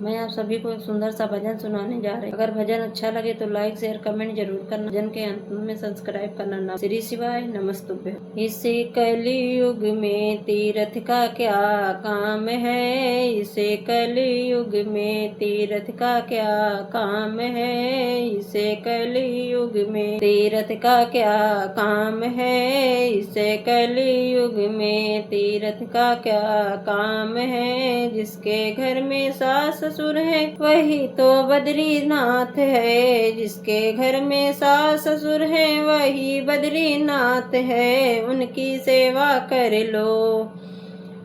मैं आप सभी को एक सुंदर सा भजन सुनाने जा रही हूँ। अगर भजन अच्छा लगे तो लाइक शेयर कमेंट जरूर करना। भजन के अंत में सब्सक्राइब करना ना। श्री शिवाय नमस्तुभ्य। इसे कलयुग में तीर्थ का क्या काम है, इसे कलयुग में तीर्थ का क्या काम है, इसे कलयुग में तीर्थ का क्या काम है, इसे कलयुग में तीर्थ का क्या काम है। जिसके घर में सास ससुर है वही तो बद्रीनाथ है, जिसके घर में सास ससुर है वही बद्रीनाथ है। उनकी सेवा कर लो,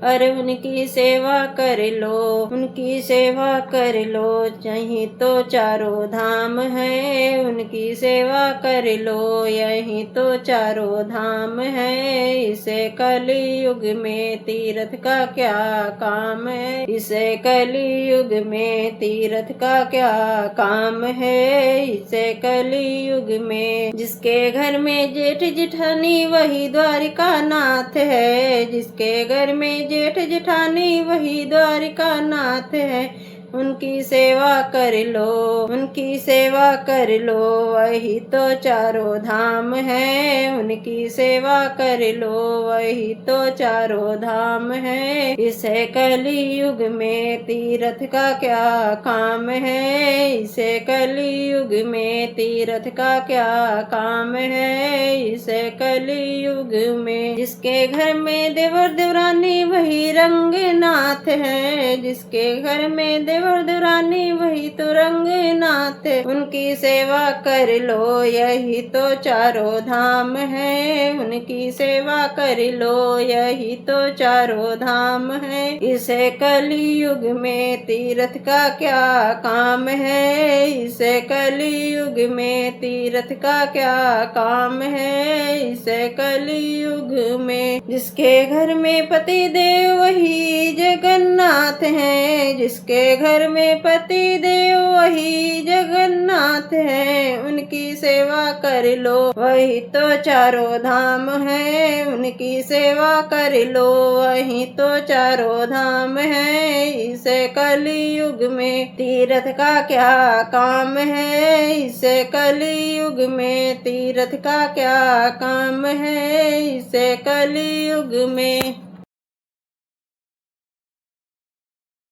अरे उनकी सेवा कर लो, उनकी सेवा कर लो, यहीं तो चारों धाम है। उनकी सेवा कर लो, यहीं तो चारों धाम है। इसे कलयुग में तीर्थ का क्या काम है, इसे कलयुग में तीर्थ का क्या काम है, इसे कलयुग में। जिसके घर में जेठ जेठानी वही द्वारिका नाथ है, जिसके घर में जेठ जेठानी वही द्वारिका नाथ है। उनकी सेवा कर लो, उनकी सेवा कर लो, वही तो चारों धाम है। उनकी सेवा कर लो, वही तो चारों धाम है। इसे कलयुग में तीर्थ का क्या काम है, इसे कलयुग में तीर्थ का क्या काम है, इसे कलयुग में। जिसके घर में देवर देवरानी वही रंगनाथ है, जिसके घर में देवर देवरानी वही तो रंगनाथ है। उनकी सेवा कर लो, यही तो चारों धाम है। उनकी सेवा कर लो, यही तो चारों धाम है। इसे कलयुग में तीर्थ का क्या काम है, इसे कलयुग में तीर्थ का क्या काम है, इसे कलयुग में। जिसके घर में पति देव वही जगन्नाथ है, जिसके घर में पति देव वही जगन्नाथ है। उनकी सेवा कर लो, वही तो चारों धाम है। उनकी सेवा कर लो, वही तो चारों धाम है। इसे कलयुग में तीर्थ का क्या काम है, इसे कलयुग में तीर्थ का क्या काम है, इसे कलयुग में।